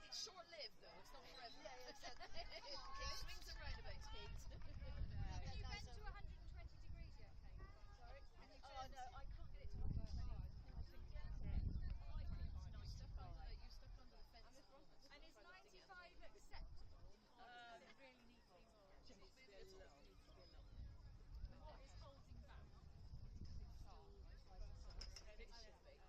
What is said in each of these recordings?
It's short-lived though, it's not forever. Yeah, exactly. It swings and roundabouts, Kate. Have you been to 120 degrees yet, Kate? Sorry? Oh no, I can't get it to 120. I think that's it. You stepped under the fence. And is 95 acceptable? Or does it really need to be more? Needs to be a lot. And what is holding back? It should be.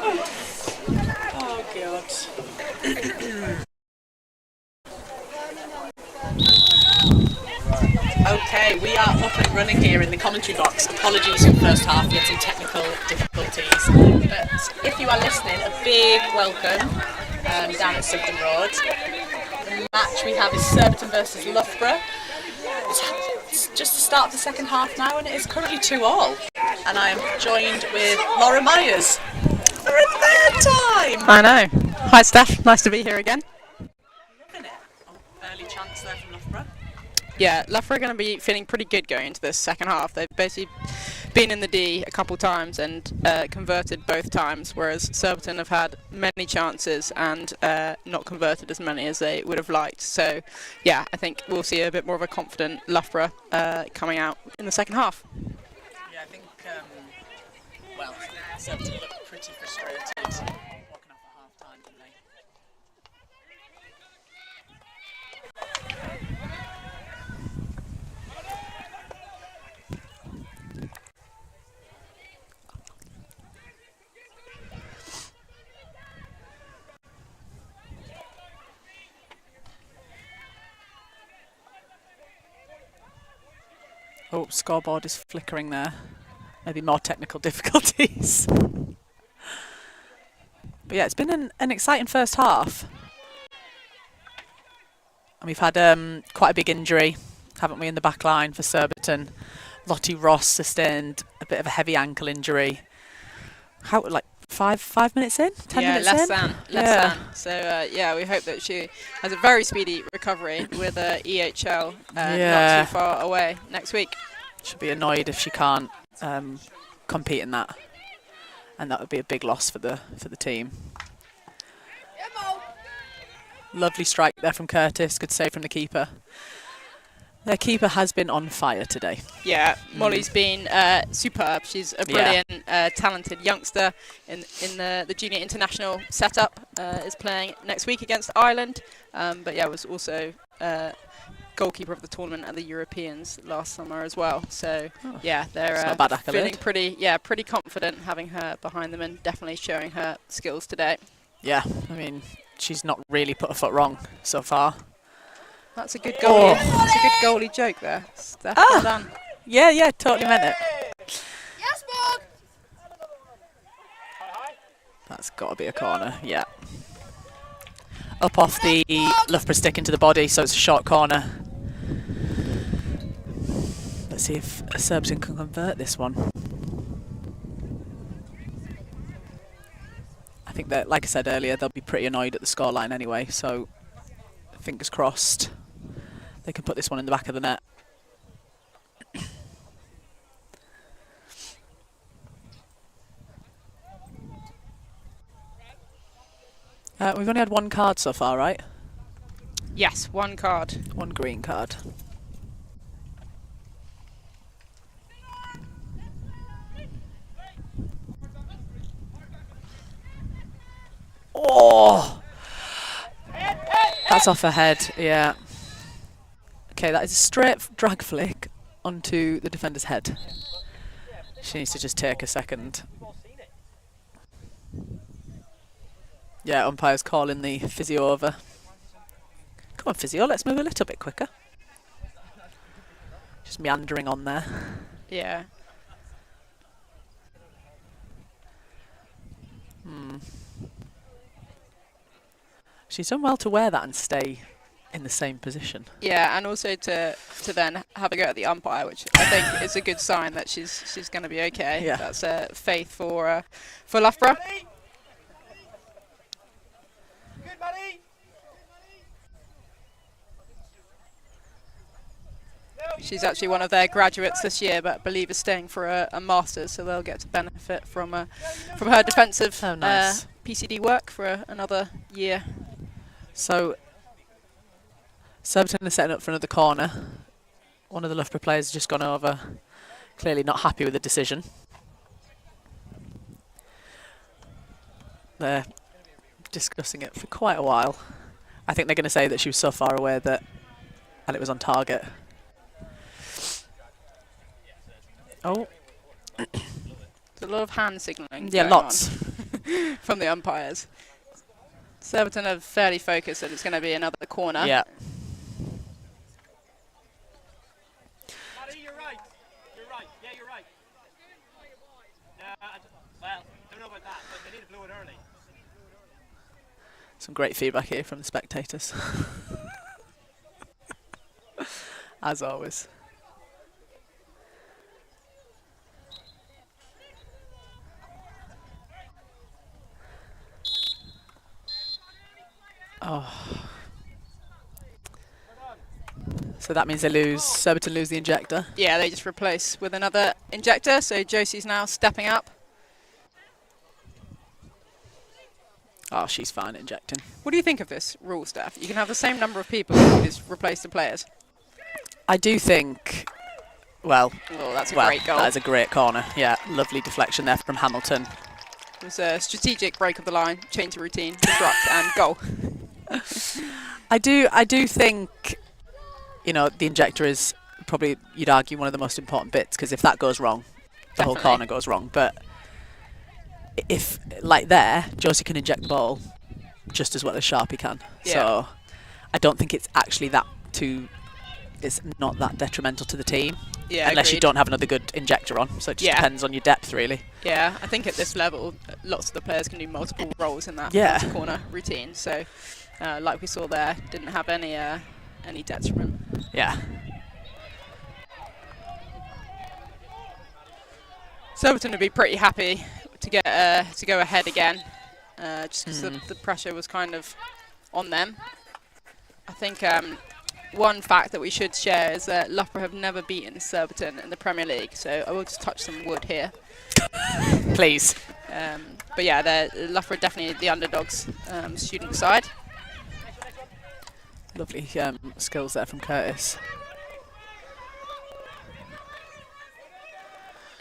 Oh, God. Okay, we are up and running here in the commentary box. Apologies for the first half, we had some technical difficulties. But if you are listening, a big welcome down at Sugden Road. The match we have is Surbiton versus Loughborough. It's just the start of the second half now, and it is currently 2-2. And I am joined with Laura Myers for a third time. I know. Hi, Steph. Nice to be here again. Loving it. Early chance there from Loughborough. Yeah, Loughborough are going to be feeling pretty good going into this second half. They've basically been in the D a couple times and converted both times, whereas Surbiton have had many chances and not converted as many as they would have liked. So, yeah, I think we'll see a bit more of a confident Loughborough coming out in the second half. Yeah, I think, well, Surbiton looked pretty frustrated walking off at half time, didn't they? Oh, scoreboard is flickering there. Maybe more technical difficulties. But yeah, it's been an exciting first half. And we've had quite a big injury, haven't we, in the back line for Surbiton. Lottie Ross sustained a bit of a heavy ankle injury. How, like, 5 minutes in? 10 minutes less in? than. So, yeah, we hope that she has a very speedy recovery with EHL not too far away next week. She'll be annoyed if she can't compete in that. And that would be a big loss for the team. Lovely strike there from Curtis. Good save from the keeper. Their keeper has been on fire today. Yeah, Molly's been superb. She's a brilliant, talented youngster in the junior international setup. Is playing next week against Ireland, but yeah, was also goalkeeper of the tournament at the Europeans last summer as well. So yeah, they're feeling pretty confident having her behind them and definitely showing her skills today. Yeah, I mean, she's not really put a foot wrong so far. That's a good goalie. That's a good goalie joke there. Steph, well done. Yeah, totally meant it. Yes, Bob! That's got to be a corner, yeah. Up off the Loughborough stick into the body, so it's a short corner. Let's see if Surbiton can convert this one. I think that, like I said earlier, they'll be pretty annoyed at the scoreline anyway, so fingers crossed they can put this one in the back of the net. We've only had one card so far, right? Yes, one card. One green card. Oh! That's off her head, yeah. Okay, that is a straight drag flick onto the defender's head. She needs to just take a second. Yeah, umpire's calling the physio over. Come on, physio, let's move a little bit quicker. Just meandering on there. Yeah. She's done well to wear that and stay in the same position. Yeah, and also to then have a go at the umpire, which I think is a good sign that she's going to be okay. Yeah. That's faith for Loughborough. Good, buddy. She's actually one of their graduates this year, but I believe is staying for a master's, so they'll get to benefit from her defensive PCD work for another year. So, Surbiton is setting up for another corner. One of the Loughborough players has just gone over, clearly not happy with the decision. They're discussing it for quite a while. I think they're going to say that she was so far away that, and it was on target. Oh. There's a lot of hand signalling. Yeah, going lots. on. from the umpires. Surbiton are fairly focused that it's going to be another corner. Yeah. Matty, you're right. You're right. Yeah, you're right. Well, don't know about that, but they need to blow it early. Some great feedback here from the spectators. As always. Oh. So that means Surbiton lose the injector. Yeah, they just replace with another injector, so Josie's now stepping up. Oh, she's fine injecting. What do you think of this rule, Steph? You can have the same number of people who just replace the players. I do think, well, Oh, that's a great goal. That is a great corner. Yeah, lovely deflection there from Hamilton. It was a strategic break of the line, change the routine, disrupt, and goal. I do think, you know, the injector is probably, you'd argue, one of the most important bits, because if that goes wrong, the whole corner goes wrong. But if, like there, Josie can inject the ball just as well as Sharpie can. Yeah. So I don't think it's actually it's not that detrimental to the team. Yeah, unless you agreed. don't have another good injector on. So it just depends on your depth, really. Yeah, I think at this level, lots of the players can do multiple roles in that corner routine. So, like we saw there, didn't have any detriment. Yeah. Surbiton would be pretty happy to get to go ahead again, just because the pressure was kind of on them. I think one fact that we should share is that Loughborough have never beaten Surbiton in the Premier League, so I will just touch some wood here. Please. But yeah, Loughborough are definitely the underdogs student side. Lovely skills there from Curtis.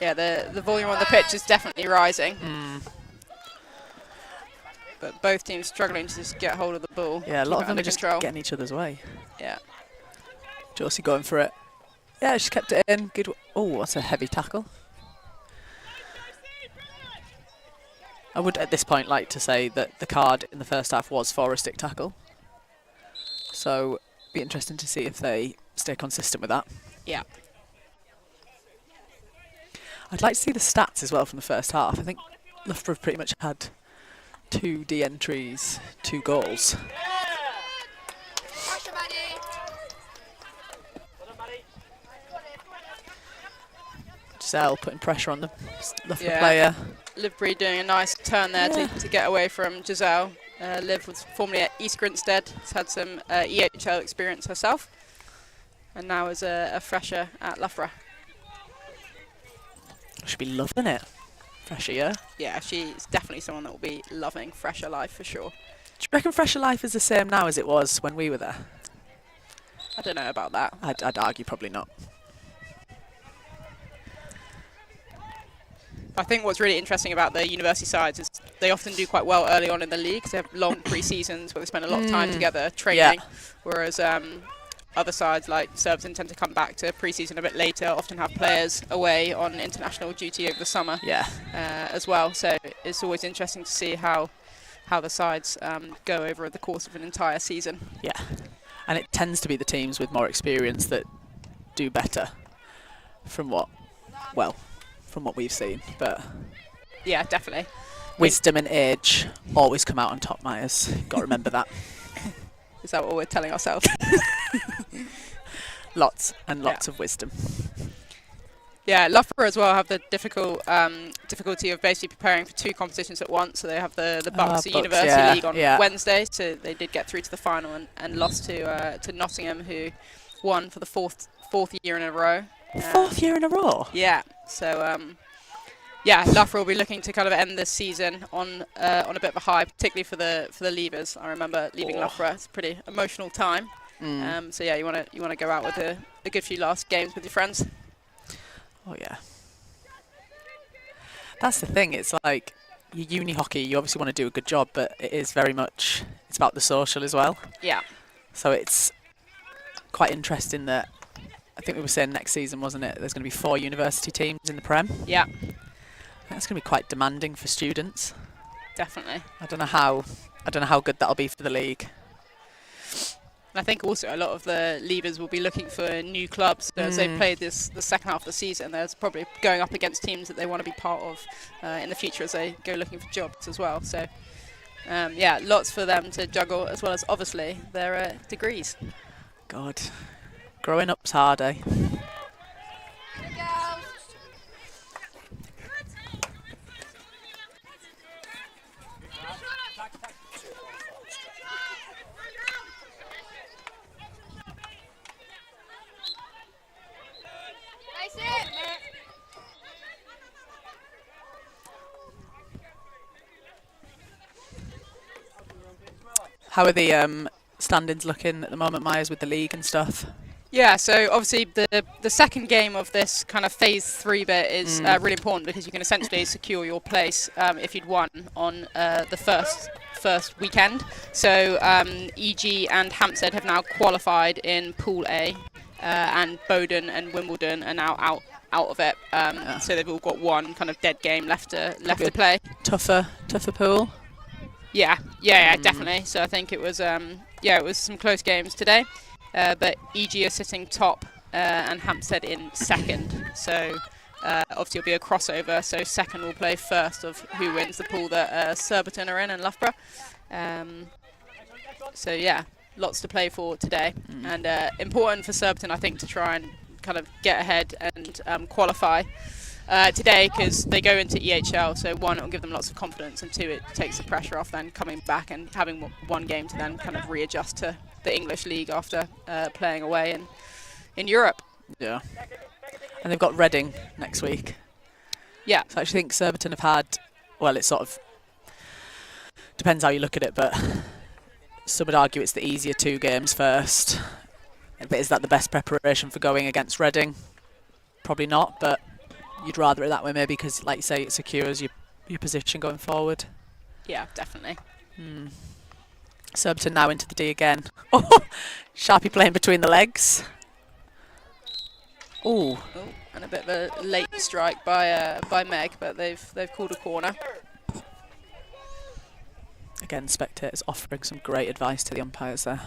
Yeah, the volume on the pitch is definitely rising. But both teams struggling to just get hold of the ball. Yeah, a lot of them under are just control. getting each other's way. Yeah. Josie going for it. Yeah, she kept it in. Good. Oh, that's a heavy tackle. I would at this point like to say that the card in the first half was for a stick tackle. So it'd be interesting to see if they stay consistent with that. Yeah. I'd like to see the stats as well from the first half. I think Loughborough pretty much had 2 de-entries, 2 goals. Pressure, Maddie. Giselle putting pressure on the Loughborough Yeah. player. Livbury doing a nice turn there to get away from Giselle. Liv was formerly at East Grinstead, has had some EHL experience herself, and now is a fresher at Loughborough. Should be loving it. Fresher, yeah? Yeah, she's definitely someone that will be loving fresher life for sure. Do you reckon Fresher Life is the same now as it was when we were there? I don't know about that. I'd argue probably not. I think what's really interesting about the university sides is they often do quite well early on in the league. They have long pre-seasons where they spend a lot of time together training, whereas other sides like Surbiton tend to come back to pre-season a bit later, often have players away on international duty over the summer as well. So it's always interesting to see how the sides go over the course of an entire season. Yeah, and it tends to be the teams with more experience that do better from what we've seen. But yeah, definitely. Wisdom and age always come out on top, Myers. Got to remember that. Is that what we're telling ourselves? Lots and lots of wisdom. Yeah, Loughborough as well have the difficulty of basically preparing for 2 competitions at once. So they have the Bucks University League on Wednesday, so they did get through to the final and lost to Nottingham, who won for the fourth year in a row. 4th year in a row? Yeah, so Loughborough will be looking to kind of end this season on a bit of a high, particularly for the leavers. I remember leaving Loughborough; it's a pretty emotional time. So yeah, you want to go out with a good few last games with your friends. Oh yeah. That's the thing. It's like your uni hockey. You obviously want to do a good job, but it is very much it's about the social as well. Yeah. So it's quite interesting that I think we were saying next season, wasn't it? There's going to be 4 university teams in the Prem. Yeah. That's going to be quite demanding for students. definitely. I don't know how good that'll be for the league. And I think also a lot of the leaders will be looking for new clubs as they've played the second half of the season. There's probably going up against teams that they want to be part of in the future as they go looking for jobs as well. So, yeah, lots for them to juggle, as well as obviously their degrees. God, growing up's hard, eh? How are the standings looking at the moment, Myers, with the league and stuff? Yeah, so obviously the second game of this kind of phase 3 bit is really important because you can essentially secure your place if you'd won on the first weekend. So EG and Hampstead have now qualified in Pool A, and Bowden and Wimbledon are now out of it. So they've all got one kind of dead game left to play. Tougher pool. Yeah, definitely. So I think it was some close games today. But EG are sitting top and Hampstead in second. So obviously it'll be a crossover. So second will play first of who wins the pool that Surbiton are in and Loughborough. So yeah, lots to play for today. And important for Surbiton, I think, to try and kind of get ahead and qualify today, because they go into EHL. So one, it'll give them lots of confidence, and two, it takes the pressure off then coming back and having one game to then kind of readjust to the English league after playing away in Europe. Yeah. And they've got Reading next week. Yeah. So I actually think Surbiton have had, well, it sort of depends how you look at it, but some would argue it's the easier 2 games first. But is that the best preparation for going against Reading? Probably not, but you'd rather it that way maybe, because, like you say, it secures your position going forward. Yeah, definitely. Surbiton now into the D again. Oh, Sharpie playing between the legs. Oh, And a bit of a late strike by Meg, but they've called a corner. again, spectators offering some great advice to the umpires there.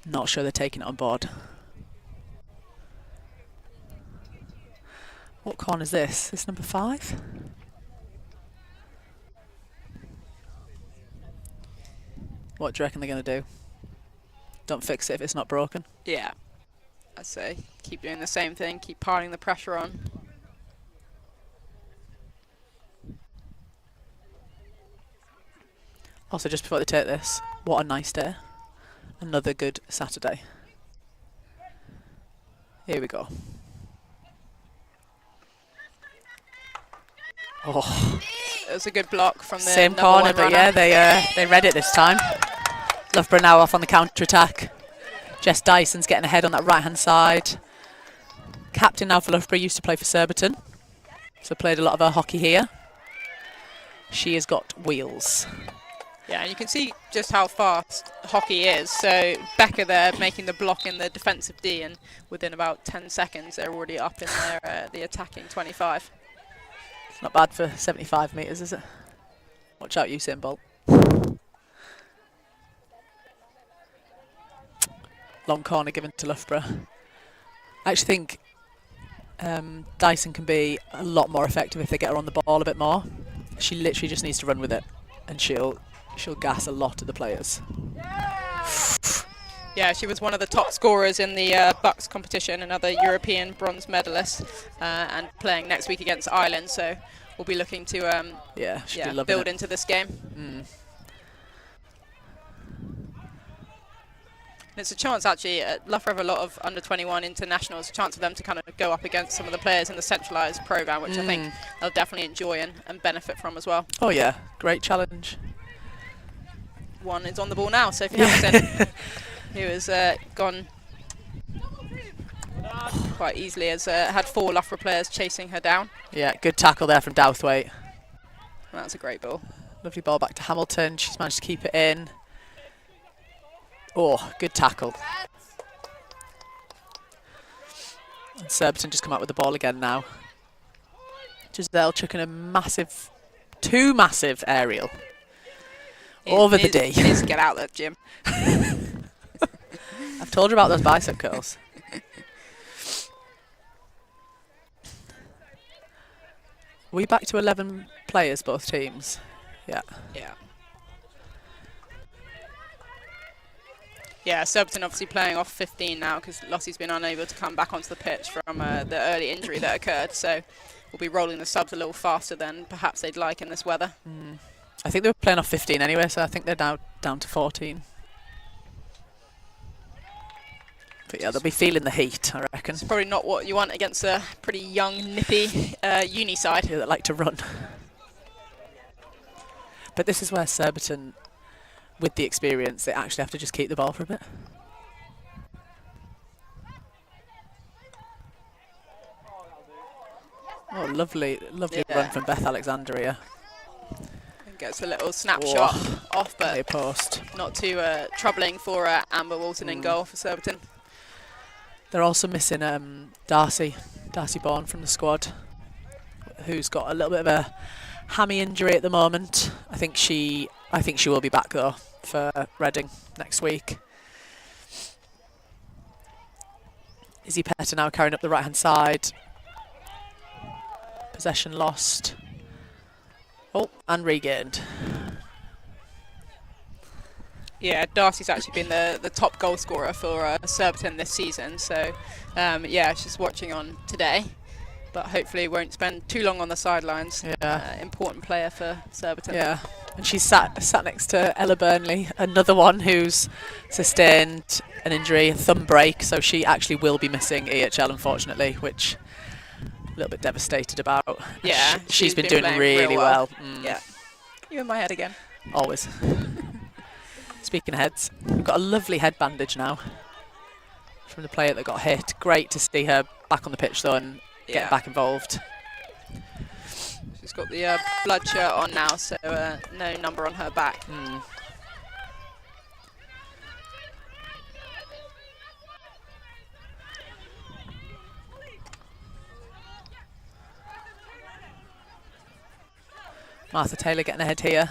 Not sure they're taking it on board. What corner is this? This number 5? What do you reckon they're going to do? Don't fix it if it's not broken. Yeah, I'd say keep doing the same thing, keep piling the pressure on. Also, just before they take this, what a nice day. Another good Saturday. Here we go. Oh, It was a good block from the same number corner, one but runner. yeah, they read it this time. Loughborough now off on the counter-attack. Jess Dyson's getting ahead on that right-hand side. Captain now for Loughborough, used to play for Surbiton, so played a lot of her hockey here. She has got wheels. Yeah, and you can see just how fast hockey is. So Becca there making the block in the defensive D, and within about 10 seconds they're already up in their the attacking 25. It's not bad for 75 metres, is it? Watch out, Usain Bolt. Long corner given to Loughborough. I actually think Dyson can be a lot more effective if they get her on the ball a bit more. She literally just needs to run with it, and she'll gas a lot of the players. Yeah, she was one of the top scorers in the Bucks competition, another European bronze medalist, and playing next week against Ireland. So we'll be looking to build into this game. And it's a chance, actually, Loughborough have a lot of under-21 internationals, a chance for them to kind of go up against some of the players in the centralised programme, which I think they'll definitely enjoy and benefit from as well. Oh yeah, great challenge. One is on the ball now, Sophie Hamilton, who has gone quite easily, has had 4 Loughborough players chasing her down. Yeah, good tackle there from Douthwaite. And that's a great ball. Lovely ball back to Hamilton. She's managed to keep it in. Oh, good tackle. And Surbiton just come out with the ball again now. Giselle chucking a massive Too massive aerial. Over the D. Needs to get out there, Jim. I've told you about those bicep curls. We back to 11 players, both teams. Yeah. Yeah. Yeah, Surbiton obviously playing off 15 now because Lottie's been unable to come back onto the pitch from the early injury that occurred. So we'll be rolling the subs a little faster than perhaps they'd like in this weather. I think they were playing off 15 anyway, so I think they're now down to 14. But yeah, they'll be feeling the heat, I reckon. It's probably not what you want against a pretty young, nippy uni side. Yeah, that like to run. But this is where Surbiton, with the experience, they actually have to just keep the ball for a bit. Oh, lovely run from Beth Alexandria. Gets a little snapshot off, Near but post. not too troubling for Amber Walton in goal for Surbiton. They're also missing Darcy Bourne from the squad, who's got a little bit of a hammy injury at the moment. I think she will be back though for Reading next week. Izzy Petter now carrying up the right hand side. Possession lost. Oh, and regained. Yeah, Darcy's actually been the top goal scorer for Surbiton this season. So, yeah, she's watching on today, but hopefully won't spend too long on the sidelines. Yeah. Important player for Surbiton. Yeah, and she's sat next to Ella Burnley, another one who's sustained an injury, a thumb break, so she actually will be missing EHL, unfortunately, which a little bit devastated about. Yeah, she's been playing doing really real well. Yeah, you in my head again. Always. Speaking of heads, we've got a lovely head bandage now from the player that got hit. Great to see her back on the pitch though and get back involved. She's got the blood shirt on now, so no number on her back. Martha Taylor getting ahead here.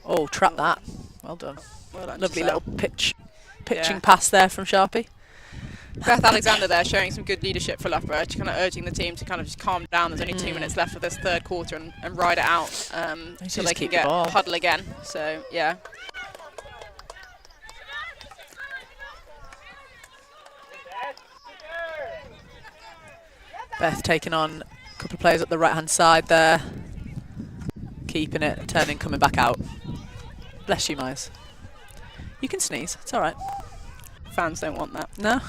Oh, trap that. Well done. Well done, Lovely Giselle. little pitching pass there from Sharpie. Beth Alexander there showing some good leadership for Loughborough. She's kind of urging the team to kind of just calm down. There's only 2 minutes left of this third quarter and ride it out so they can keep the get ball. huddle again. So, yeah. Beth taking on a couple of players up the right hand side there. Keeping it, turning, coming back out. Bless you, Miles. You can sneeze, it's alright. Fans don't want that. No?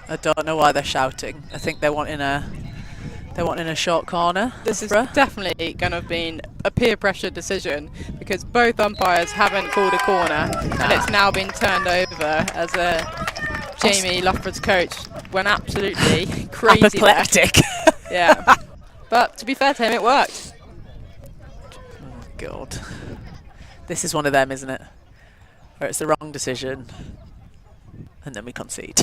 I don't know why they're shouting. I think they're wanting a short corner. This is definitely going to have been a peer pressure decision because both umpires haven't called a corner and it's now been turned over as Jamie Loughborough's coach went absolutely crazy apoplectic. Yeah. But to be fair to him, it worked. Oh, God. This is one of them, isn't it? Where it's the wrong decision and then we concede.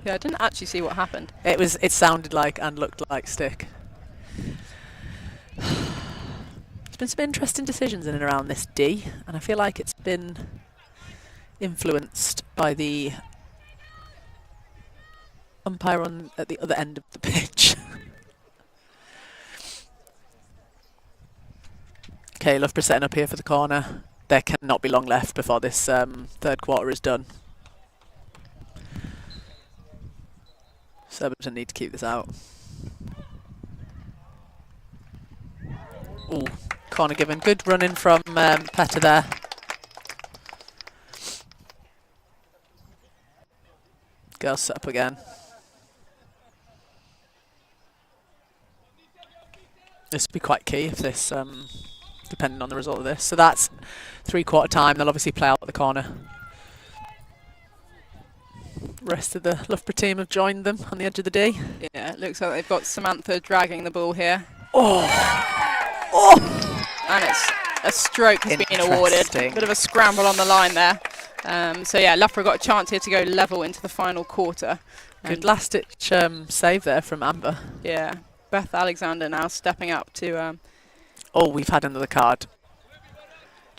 Yeah, I didn't actually see what happened. It sounded like and looked like stick. There's been some interesting decisions in and around this D, and I feel like it's been influenced by the umpire at the other end of the pitch. Okay, Loughborough setting up here for the corner. There cannot be long left before this third quarter is done. Surbiton need to keep this out. Ooh, corner given. Good running from Petter there. Girls set up again. This will be quite key if this, depending on the result of this. So that's 3/4 time. They'll obviously play out the corner. Rest of the Loughborough team have joined them on the edge of the D. Yeah, it looks like they've got Samantha dragging the ball here. Oh! And it's a stroke has been awarded. Bit of a scramble on the line there. So yeah, Loughborough got a chance here to go level into the final quarter. Good last-ditch save there from Amber. Yeah, Beth Alexander now stepping up to. Oh, we've had another card.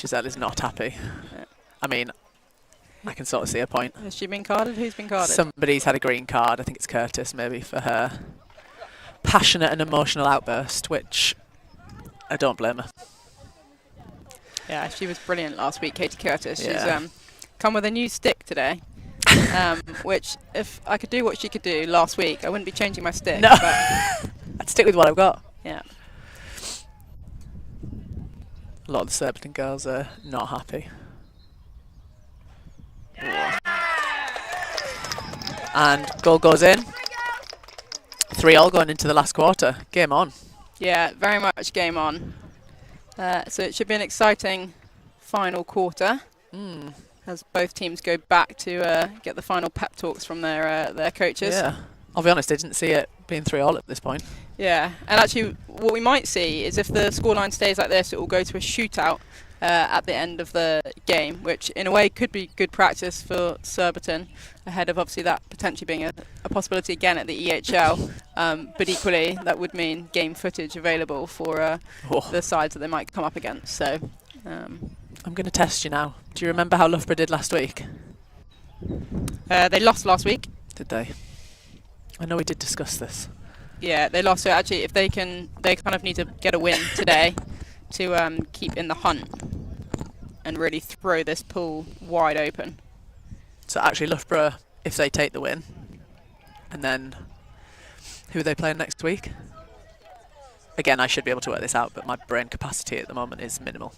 Giselle is not happy. Yeah. I mean, I can sort of see her point. Has she been carded? Who's been carded? Somebody's had a green card. I think it's Curtis, maybe, for her passionate and emotional outburst, which I don't blame her. Yeah, she was brilliant last week, Katie Curtis. Yeah. She's come with a new stick today, which if I could do what she could do last week, I wouldn't be changing my stick. No. But I'd stick with what I've got. yeah. A lot of the Surbiton girls are not happy. And goal goes in. 3-3 going into the last quarter. Game on. Yeah, very much game on. So it should be an exciting final quarter as both teams go back to get the final pep talks from their coaches. Yeah. I'll be honest, I didn't see it being 3-3 at this point. Yeah, and actually what we might see is if the scoreline stays like this, it will go to a shootout at the end of the game, which in a way could be good practice for Surbiton ahead of obviously that potentially being a possibility again at the EHL. But equally, that would mean game footage available for the sides that they might come up against. So I'm going to test you now. Do you remember how Loughborough did last week? they lost last week. Did they? I know we did discuss this. Yeah, they lost. So actually, if they kind of need to get a win today to keep in the hunt and really throw this pool wide open. So actually Loughborough, if they take the win, and then who are they playing next week? Again, I should be able to work this out, but my brain capacity at the moment is minimal.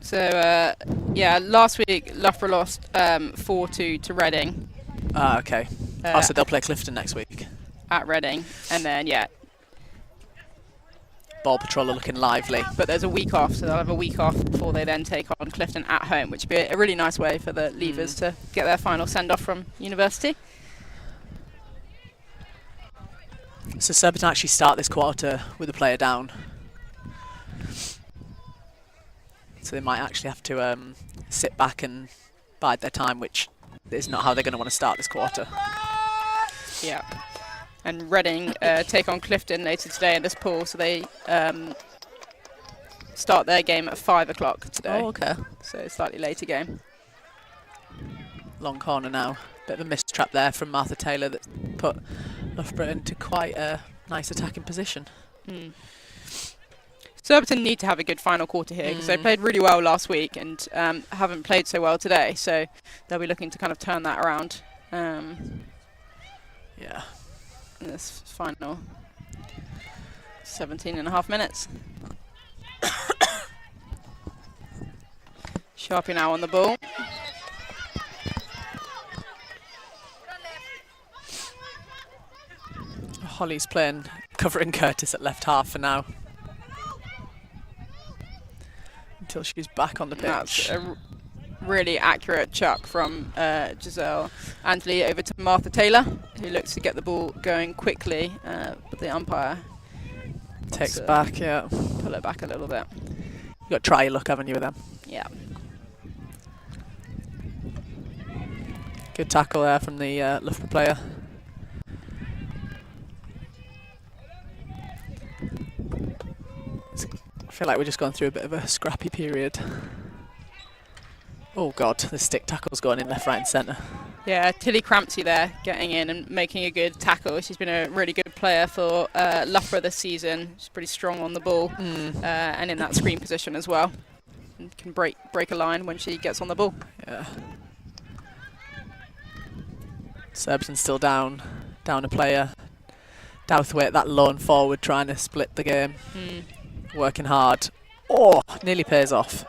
So yeah, last week Loughborough lost 4-2 to Reading. Ah, okay. So they'll play Clifton next week. At Reading, and then yeah, Ball Patrol are looking lively. but there's a week off, so they'll have a week off before they then take on Clifton at home, which would be a really nice way for the Leavers to get their final send-off from university. So Surbiton actually start this quarter with a player down. So they might actually have to sit back and bide their time, which is not how they're going to want to start this quarter. Yeah. And Reading take on Clifton later today in this pool, so they start their game at 5 o'clock today. Oh, okay. So a slightly later game. Long corner now. Bit of a missed trap there from Martha Taylor that put Loughborough into quite a nice attacking position. Surbiton need to have a good final quarter here because they played really well last week and haven't played so well today, so they'll be looking to kind of turn that around. Yeah. In this final 17.5 minutes. Sharpie now on the ball. Holly's playing, covering Curtis at left half for now. Until she's back on the pitch. That's a really accurate chuck from Giselle Antley over to Martha Taylor, who looks to get the ball going quickly, but the umpire Takes back, yeah. pull it back a little bit. You've got to try your luck, haven't you, with them? Yeah. Good tackle there from the Loughborough player. I feel like we're just going through a bit of a scrappy period. Oh God, the stick tackle's going in left, right and centre. Yeah, Tilly Crampsey there, getting in and making a good tackle. She's been a really good player for Loughborough this season. She's pretty strong on the ball and in that screen position as well. And can break a line when she gets on the ball. Yeah. Surbiton's still down a player. Douthwaite, that lone forward, trying to split the game. Working hard. Oh, nearly pays off.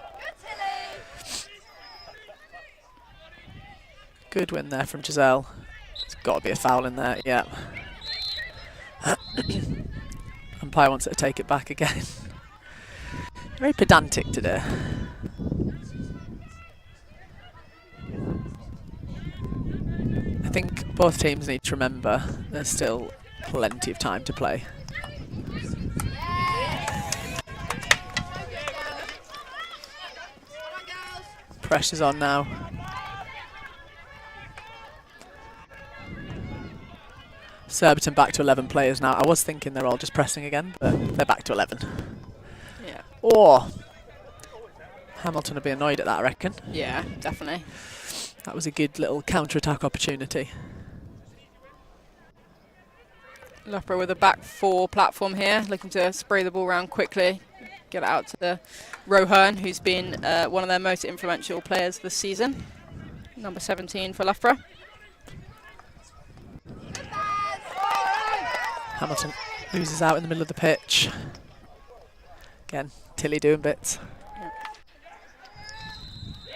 Good win there from Giselle. There's got to be a foul in there, yeah. Umpire wants her to take it back again. Very pedantic today. I think both teams need to remember there's still plenty of time to play. Pressure's on now. Surbiton back to 11 players now. I was thinking they're all just pressing again, but they're back to 11. Yeah. Oh! Hamilton will be annoyed at that, I reckon. Yeah, definitely. That was a good little counter-attack opportunity. Loughborough with a back four platform here, looking to spray the ball around quickly, get it out to the Rohan, who's been one of their most influential players this season. Number 17 for Loughborough. Hamilton loses out in the middle of the pitch. Again, Tilly doing bits.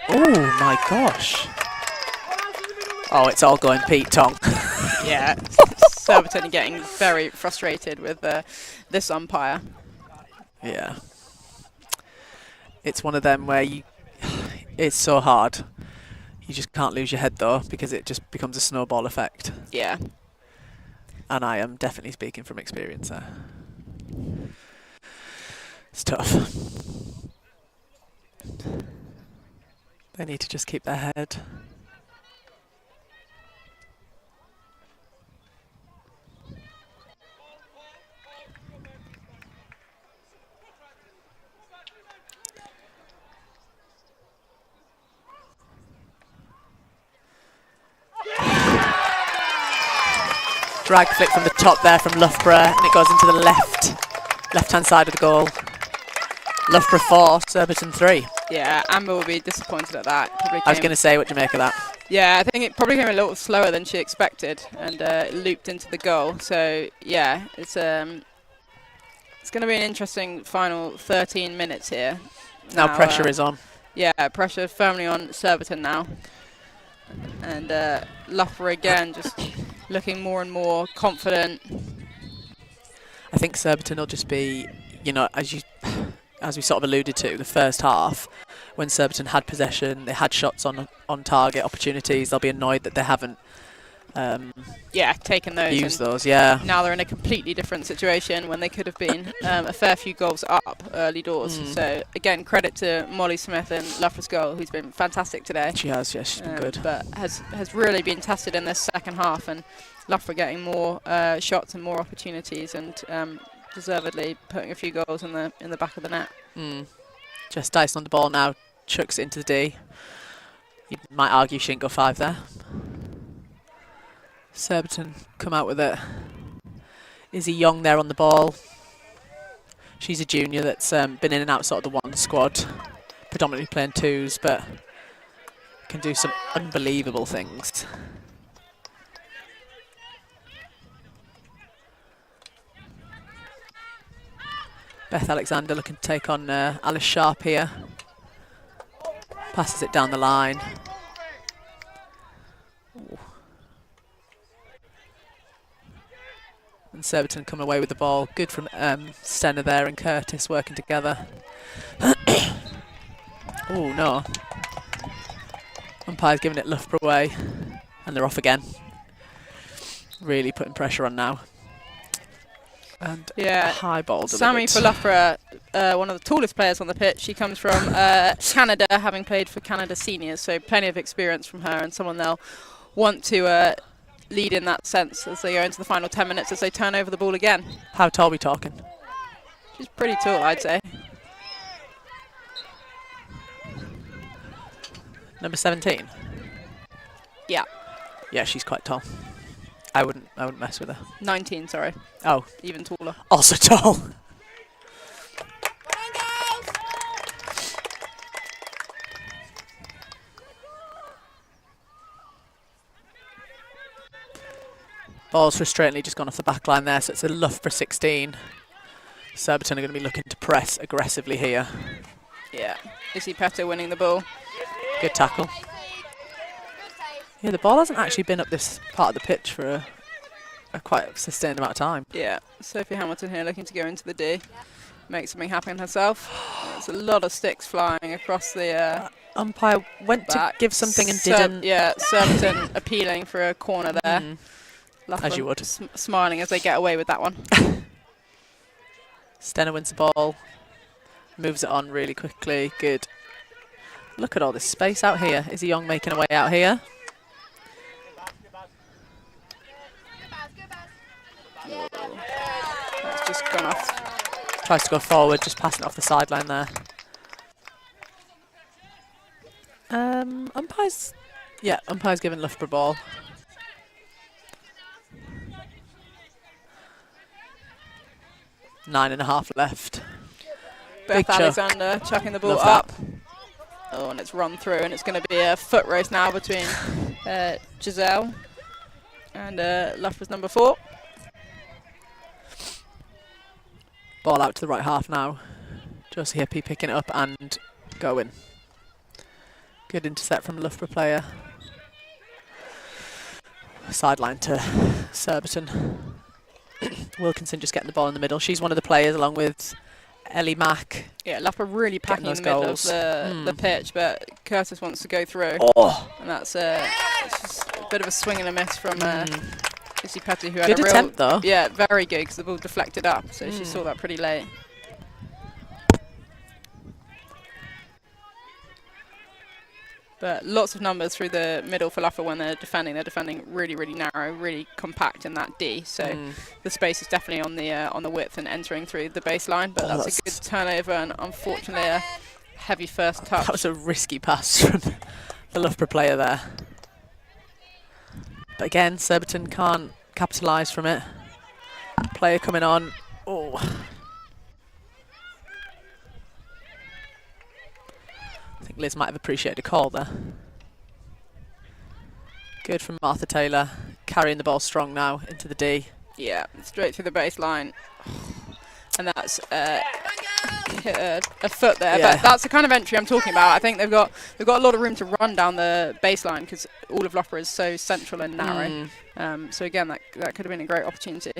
Oh my gosh. Oh, it's all going Pete Tong. Yeah, Surbiton getting very frustrated with this umpire. Yeah. It's one of them where it's so hard. You just can't lose your head though, because it just becomes a snowball effect. Yeah. And I am definitely speaking from experience there. It's tough. They need to just keep their head. Drag flick from the top there from Loughborough, and it goes into the left-hand side of the goal. Loughborough 4, Surbiton 3. Yeah, Amber will be disappointed at that. I was going to say, what do you make of that? Yeah, I think it probably came a little slower than she expected, and it looped into the goal. So yeah, it's going to be an interesting final 13 minutes here. Now pressure is on. Yeah, pressure firmly on Surbiton now, and Loughborough again just looking more and more confident. I think Surbiton will just be, you know, as we sort of alluded to, the first half, when Surbiton had possession, they had shots on target opportunities, they'll be annoyed that they haven't taken those. Used those, yeah. Now they're in a completely different situation when they could have been a fair few goals up early doors. So again, credit to Molly Smith and Loughborough's goal, who's been fantastic today. She has, yes, she's been good. But has really been tested in this second half, and Loughborough getting more shots and more opportunities, and deservedly putting a few goals in the back of the net. Jess Dyson on the ball now, chucks it into the D. You might argue she didn't go 5 there. Surbiton come out with it. Izzy Young there on the ball. She's a junior that's been in and out sort of the one squad, predominantly playing 2s, but can do some unbelievable things. Beth Alexander looking to take on Alice Sharp here. Passes it down the line. Ooh. And Surbiton come away with the ball. Good from Stenner there and Curtis working together. Oh no. Umpire's giving it Loughborough away. And they're off again. Really putting pressure on now. And high ball. Sammy for Loughborough, one of the tallest players on the pitch. She comes from Canada, having played for Canada Seniors, so plenty of experience from her, and someone they'll want to lead in that sense as they go into the final 10 minutes as they turn over the ball again. How tall are we talking? She's pretty tall, I'd say. Number 17? Yeah. Yeah, she's quite tall. I wouldn't mess with her. 19, sorry. Oh. Even taller. Also tall. Ball's frustratingly just gone off the back line there, so it's a Loughborough 16. Surbiton are going to be looking to press aggressively here. Yeah. Izzy Petto winning the ball. Good tackle. Yeah, the ball hasn't actually been up this part of the pitch for a quite sustained amount of time. Yeah, Sophie Hamilton here looking to go into the D. Make something happen herself. There's a lot of sticks flying across the umpire went to give something and didn't. Yeah, Surbiton appealing for a corner there. As you would. Smiling as they get away with that one. Stenner wins the ball. Moves it on really quickly. Good. Look at all this space out here. Izzy Young making her way out here. That's just gone off. Tries to go forward, just passing it off the sideline there. Umpire's giving Loughborough ball. Nine and a half left. Beth Big chuck. Alexander chucking the ball Love that. up. Oh, and it's run through, and it's going to be a foot race now between Giselle and Loughborough's number 4. Ball out to the right half now. Josie Hippie picking it up and going. Good intercept from the Loughborough player. Sideline to Surbiton. Wilkinson just getting the ball in the middle. She's one of the players along with Ellie Mack. Yeah, Loughborough really packing in those the middle goals. of the pitch, but Curtis wants to go through. Oh, And that's it's just a bit of a swing and a miss from Izzy Petty, who had good a real... attempt though. Yeah, very good, because the ball deflected up, so she saw that pretty late. But lots of numbers through the middle for Loughborough when they're defending. They're defending really, really narrow, really compact in that D. So the space is definitely on the width and entering through the baseline. But that's a good turnover, and unfortunately a heavy first touch. That was a risky pass from the Loughborough player there. But again, Surbiton can't capitalise from it. Player coming on. Oh. I think Liz might have appreciated a call there. Good from Martha Taylor, carrying the ball strong now into the D. Yeah, straight through the baseline. And that's hit a foot there. Yeah. But that's the kind of entry I'm talking about. I think they've got a lot of room to run down the baseline because all of Loughborough is so central and narrow. So again, that could have been a great opportunity.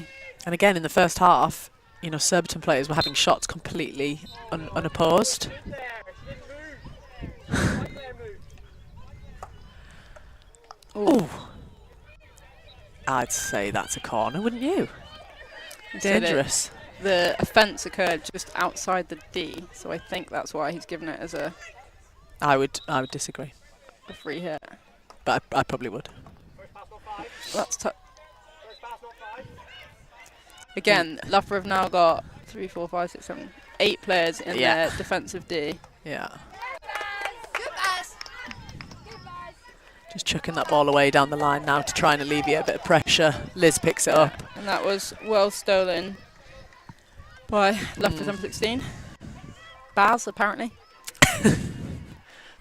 And again, in the first half, you know, Surbiton players were having shots completely unopposed. Oh, I'd say that's a corner, wouldn't you? So Dangerous. the offence occurred just outside the D, so I think that's why he's given it as a I would disagree, free hit. but I probably would. That's again, Loughborough have now got 3, 4, 5, 6, 7, 8 players in their defensive D. Yeah. Good pass. Good pass. Just chucking that ball away down the line now to try and alleviate a bit of pressure. Liz picks it up. And that was well stolen by Loughborough's number 16. Baz, apparently.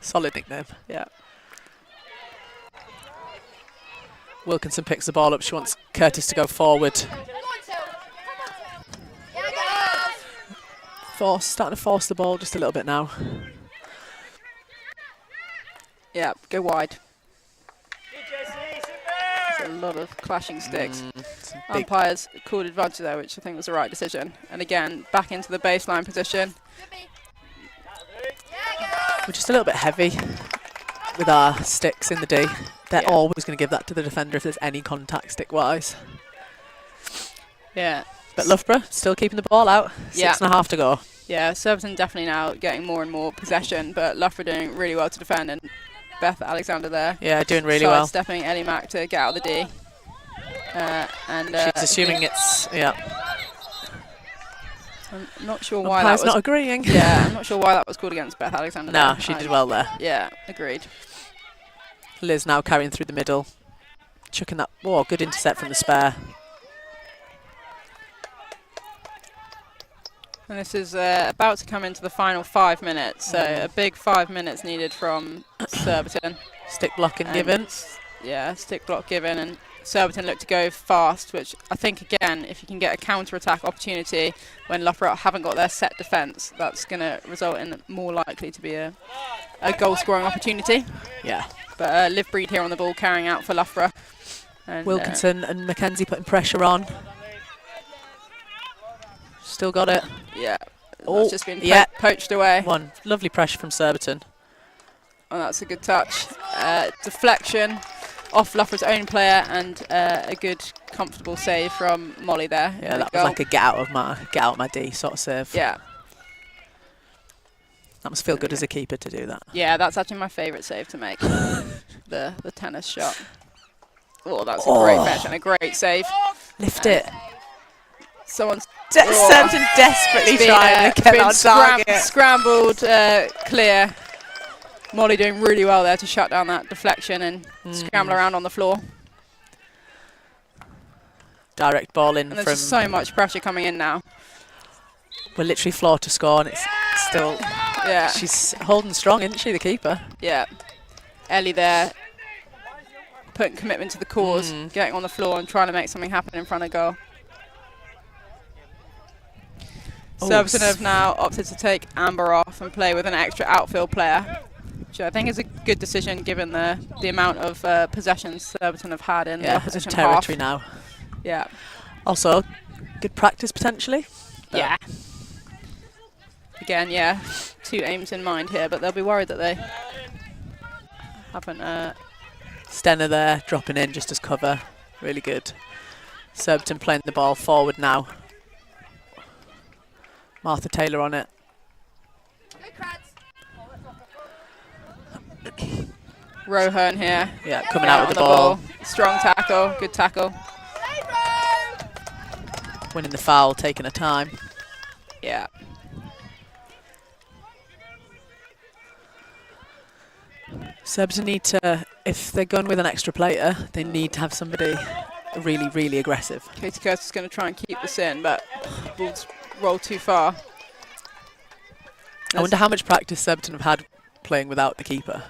Solid nickname. Yeah. Wilkinson picks the ball up. She wants Curtis to go forward. Come on, Sil. Yeah, go. Starting to force the ball just a little bit now. Yeah, go wide. There's a lot of clashing sticks. Big, Umpires called advantage there, which I think was the right decision. And again, back into the baseline position. we're just a little bit heavy with our sticks in the D. They're always going to give that to the defender if there's any contact stick-wise. Yeah. But Loughborough still keeping the ball out. Yeah. 6.5 to go. Yeah, Surbiton definitely now getting more and more possession, but Loughborough doing really well to defend, and Beth Alexander there. Yeah, doing really well. Stepping Ellie Mack to get out of the D. She's assuming it's, I'm not sure why that was. not agreeing. Yeah, I'm not sure why that was called against Beth Alexander. No, there. she did well there. Yeah, agreed. Liz now carrying through the middle. Chucking that, good intercept from the spare. And this is about to come into the final 5 minutes, so a big 5 minutes needed from Surbiton. Stick blocking given. Yeah, stick block given, and Surbiton look to go fast, which I think, again, if you can get a counter-attack opportunity when Loughborough haven't got their set defence, that's going to result in more likely to be a goal-scoring opportunity. Yeah. But Liv Breed here on the ball, carrying out for Loughborough. And, Wilkinson and Mackenzie putting pressure on. Still got it. Yeah. Oh, That's just been poached away. One lovely pressure from Surbiton. Oh, that's a good touch. Deflection off Loughborough's own player, and a good, comfortable save from Molly there. Yeah, that was like a get out of my D sort of save. Yeah. That must feel good as a keeper to do that. Yeah, that's actually my favourite save to make. the tennis shot. Oh, that's a great fetch and a great save. Lift it. Someone's Surbiton desperately trying to get on target. Scrambled clear. Molly doing really well there to shut down that deflection and scramble around on the floor. Direct ball in And there's from... just so much pressure coming in now. We're literally floor to score, and it's still... Yeah. She's holding strong, isn't she, the keeper? Yeah. Ellie there, putting commitment to the cause, getting on the floor and trying to make something happen in front of goal. Surbiton have now opted to take Amber off and play with an extra outfield player, which I think is a good decision given the amount of possessions Surbiton have had in the opposition territory half. now. Yeah. Also, good practice potentially. Yeah. Again, yeah, 2 aims in mind here, but they'll be worried that they haven't... Stenner there, dropping in just as cover. Really good. Surbiton playing the ball forward now. Martha Taylor on it. Rohan here. Yeah, coming out with the ball. Strong tackle, good tackle. Winning the foul, taking her time. Yeah. Surbiton need to, if they're going with an extra player, they need to have somebody really, really aggressive. Katie Curtis is going to try and keep this in, but ball's rolled too far. I wonder how much practice Surbiton have had playing without the keeper.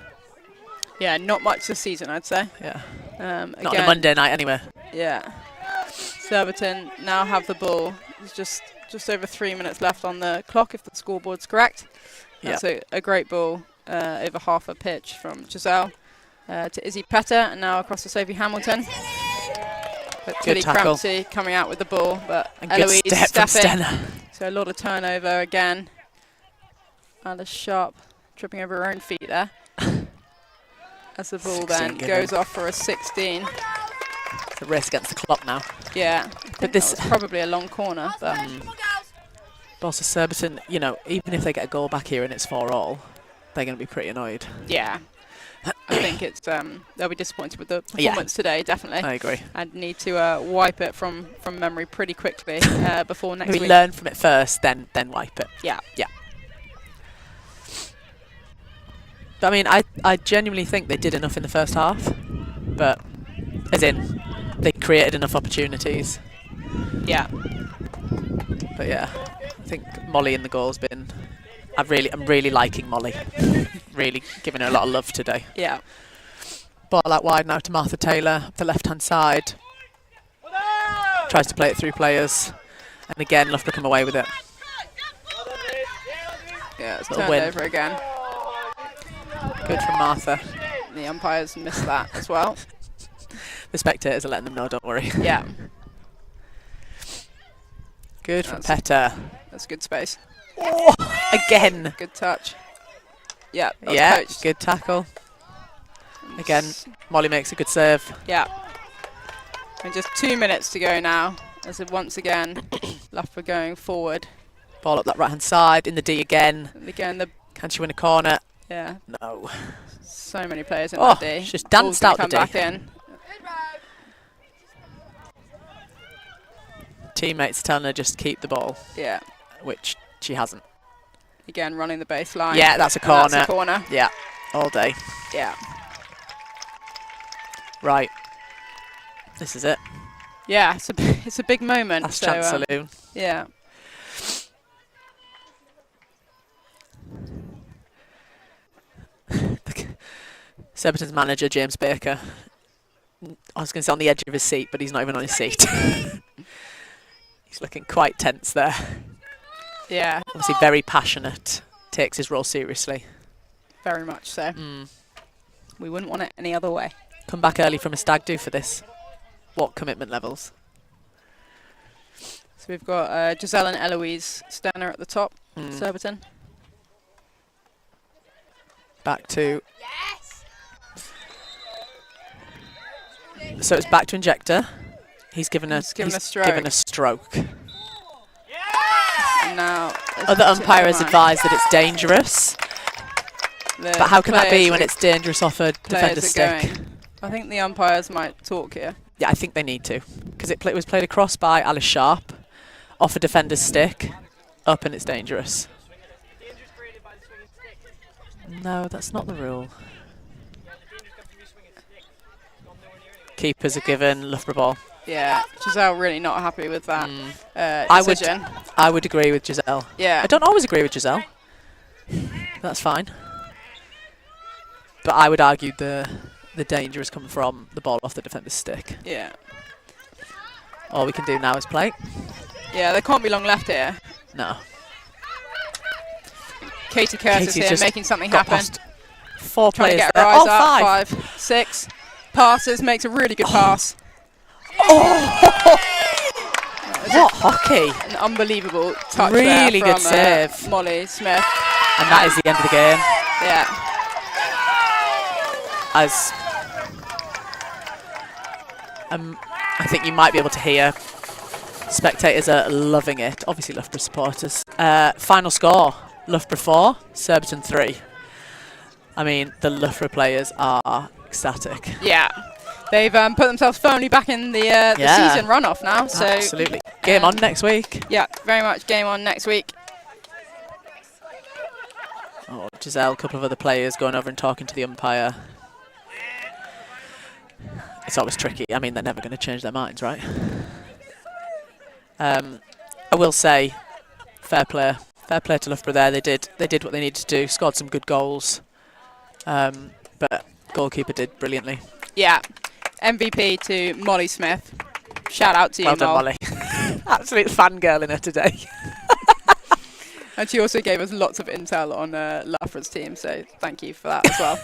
Yeah, not much this season, I'd say. Yeah. Not on a Monday night anyway. Yeah. Surbiton now have the ball. There's just over 3 minutes left on the clock if the scoreboard's correct. That's a great ball over half a pitch from Giselle to Izzy Petter, and now across to Sophie Hamilton. But Tilly Crampsey coming out with the ball, but Eloise good step from Stenner. So a lot of turnover again. Alice Sharp tripping over her own feet there. As the ball then goes off for a 16. It's a race against the clock now. Yeah, but this is probably a long corner, but also Surbiton, you know, even if they get a goal back here and it's 4-all, they're going to be pretty annoyed. Yeah, I think it's they'll be disappointed with the performance today, definitely. I agree. And need to wipe it from memory pretty quickly before next week. We learn from it first, then wipe it. Yeah. Yeah. I mean, I genuinely think they did enough in the first half, but as in, they created enough opportunities. Yeah. But yeah, I think Molly in the goal has been. I'm really liking Molly. Really giving her a lot of love today. Yeah. Ball out wide now to Martha Taylor, up the left-hand side. Tries to play it through players, and again, Loughborough come away with it. Yeah, it's turned over again. Good from Martha. The umpires missed that as well. The spectators are letting them know, don't worry. Yeah. Good from Petter. That's good space. Oh, again. Good touch. Yeah. Yeah, good tackle. Again, Molly makes a good serve. Yeah. And just 2 minutes to go now, as if once again, Loughborough going forward. Ball up that right-hand side, in the D again. And again, can she win a corner? Yeah. No. So many players in that D. She's danced out the D. Back in. Teammates telling her just keep the ball. Yeah. Which she hasn't. Again, running the baseline. Yeah, that's a corner. That's a corner. Yeah, all day. Yeah. Right. This is it. Yeah, it's a big moment. Last chance saloon. Yeah. Surbiton's manager, James Baker. I was going to say on the edge of his seat, but he's not even on his seat. He's looking quite tense there. Yeah. Obviously very passionate. Takes his role seriously. Very much so. We wouldn't want it any other way. Come back early from a stag do for this. What commitment levels? So we've got Giselle and Eloise Stenner at the top. Surbiton. Back to... Yes. So it's back to Injector. He's given a stroke. And now Other umpire has advised that it's dangerous. the But how can that be players when are- it's dangerous off a players defender's are stick? going. I think the umpires might talk here. Yeah, I think they need to. Because it was played across by Alice Sharp, off a defender's stick, up, and it's dangerous. Dangerous created by the swinging stick. No, that's not the rule. Yeah, the dangerous comes from you swinging stick. It's gone nowhere near anyway. Keepers are given Loughborough ball. Yeah, Giselle really not happy with that I would- decision. I would agree with Giselle. Yeah. I don't always agree with Giselle. That's fine. But I would argue the danger has come from the ball off the defender's stick. Yeah. All we can do now is play. Yeah, there can't be long left here. No. Katie Curtis Katie's here just making something got happen. past 4 Trying to players get there. her eyes Oh, up. 5. 5, 6. Passes, makes a really good pass. What hockey! An unbelievable touch Really there good from save. Molly Smith. And that is the end of the game. Yeah. As I think you might be able to hear, spectators are loving it. Obviously, Loughborough supporters. Final score: Loughborough 4, Surbiton 3. I mean, the Loughborough players are ecstatic. Yeah. They've put themselves firmly back in the Yeah. season runoff now. So Absolutely. Game on next week. yeah, very much game on next week. Oh, Giselle, a couple of other players going over and talking to the umpire. It's always tricky. I mean, they're never going to change their minds, right? I will say, fair play to Loughborough there. They did what they needed to do. Scored some good goals, but goalkeeper did brilliantly. Yeah. MVP to Molly Smith. Shout out to you, Well done, Mol. Molly. Absolute fangirl in her today. And she also gave us lots of intel on Loughborough's team, so thank you for that as well.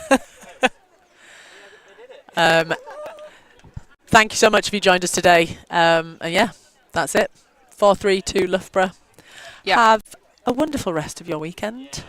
Thank you so much if you joined us today. And yeah, that's it. 4-3 to Loughborough. Yeah. Have a wonderful rest of your weekend.